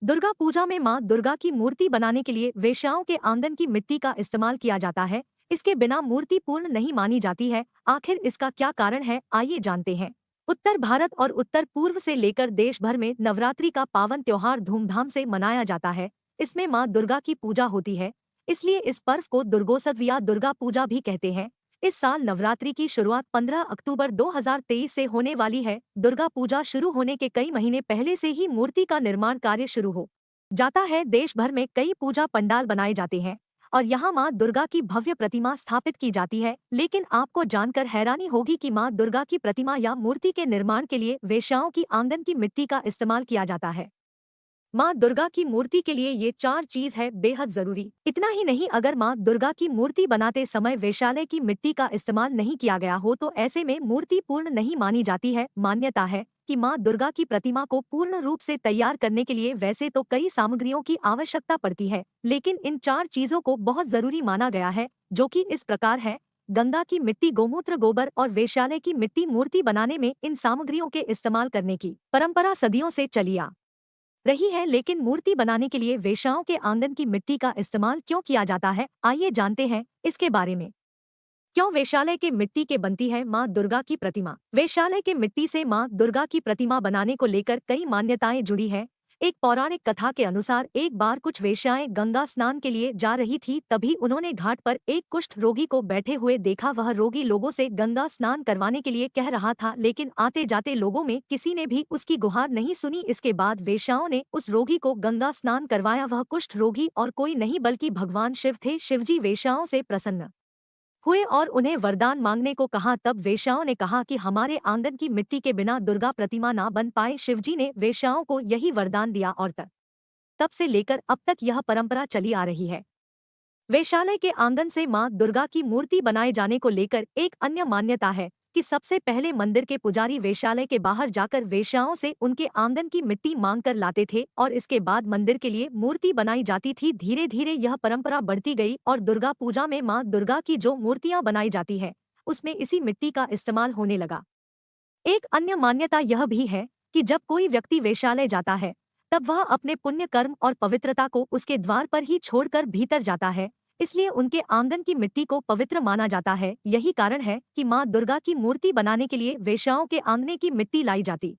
दुर्गा पूजा में मां दुर्गा की मूर्ति बनाने के लिए वेश्याओं के आंगन की मिट्टी का इस्तेमाल किया जाता है। इसके बिना मूर्ति पूर्ण नहीं मानी जाती है। आखिर इसका क्या कारण है, आइए जानते हैं। उत्तर भारत और उत्तर पूर्व से लेकर देश भर में नवरात्रि का पावन त्योहार धूमधाम से मनाया जाता है। इसमें मां दुर्गा की पूजा होती है, इसलिए इस पर्व को दुर्गोत्सव या दुर्गा पूजा भी कहते हैं। इस साल नवरात्रि की शुरुआत 15 अक्टूबर 2023 से होने वाली है। दुर्गा पूजा शुरू होने के कई महीने पहले से ही मूर्ति का निर्माण कार्य शुरू हो जाता है। देश भर में कई पूजा पंडाल बनाए जाते हैं और यहाँ माँ दुर्गा की भव्य प्रतिमा स्थापित की जाती है। लेकिन आपको जानकर हैरानी होगी कि माँ दुर्गा की प्रतिमा या मूर्ति के निर्माण के लिए वेश्याओं की आंगन की मिट्टी का इस्तेमाल किया जाता है। माँ दुर्गा की मूर्ति के लिए ये 4 चीज है बेहद जरूरी। इतना ही नहीं, अगर माँ दुर्गा की मूर्ति बनाते समय वेश्यालय की मिट्टी का इस्तेमाल नहीं किया गया हो तो ऐसे में मूर्ति पूर्ण नहीं मानी जाती है। मान्यता है कि माँ दुर्गा की प्रतिमा को पूर्ण रूप से तैयार करने के लिए वैसे तो कई सामग्रियों की आवश्यकता पड़ती है, लेकिन इन 4 चीजों को बहुत जरूरी माना गया है, जो कि इस प्रकार है। गंगा की मिट्टी, गोमूत्र, गोबर और वेश्यालय की मिट्टी। मूर्ति बनाने में इन सामग्रियों के इस्तेमाल करने की परंपरा सदियों से चली आ रही है, लेकिन मूर्ति बनाने के लिए वेश्याओं के आंगन की मिट्टी का इस्तेमाल क्यों किया जाता है, आइए जानते हैं इसके बारे में। क्यों वेश्यालय के मिट्टी के बनती है मां दुर्गा की प्रतिमा? वेश्यालय के मिट्टी से मां दुर्गा की प्रतिमा बनाने को लेकर कई मान्यताएं जुड़ी हैं। एक पौराणिक कथा के अनुसार एक बार कुछ वेश्याएं गंगा स्नान के लिए जा रही थी, तभी उन्होंने घाट पर एक कुष्ठ रोगी को बैठे हुए देखा। वह रोगी लोगों से गंगा स्नान करवाने के लिए कह रहा था, लेकिन आते जाते लोगों में किसी ने भी उसकी गुहार नहीं सुनी। इसके बाद वेश्याओं ने उस रोगी को गंगा स्नान करवाया। वह कुष्ठ रोगी और कोई नहीं बल्कि भगवान शिव थे। शिवजी वेश्याओं से प्रसन्न हुए और उन्हें वरदान मांगने को कहा। तब वेश्याओं ने कहा कि हमारे आंगन की मिट्टी के बिना दुर्गा प्रतिमा ना बन पाए। शिवजी ने वेश्याओं को यही वरदान दिया और तब से लेकर अब तक यह परंपरा चली आ रही है। वेश्यालय के आंगन से मां दुर्गा की मूर्ति बनाए जाने को लेकर एक अन्य मान्यता है कि सबसे पहले मंदिर के पुजारी वेश्यालय के बाहर जाकर वेश्याओं से उनके आंगन की मिट्टी मांग कर लाते थे और इसके बाद मंदिर के लिए मूर्ति बनाई जाती थी। धीरे धीरे यह परंपरा बढ़ती गई और दुर्गा पूजा में मां दुर्गा की जो मूर्तियां बनाई जाती है उसमें इसी मिट्टी का इस्तेमाल होने लगा। एक अन्य मान्यता यह भी है कि जब कोई व्यक्ति वेश्यालय जाता है तब वह अपने पुण्य कर्म और पवित्रता को उसके द्वार पर ही छोड़कर भीतर जाता है, इसलिए उनके आंगन की मिट्टी को पवित्र माना जाता है। यही कारण है कि मां दुर्गा की मूर्ति बनाने के लिए वेश्याओं के आंगने की मिट्टी लाई जाती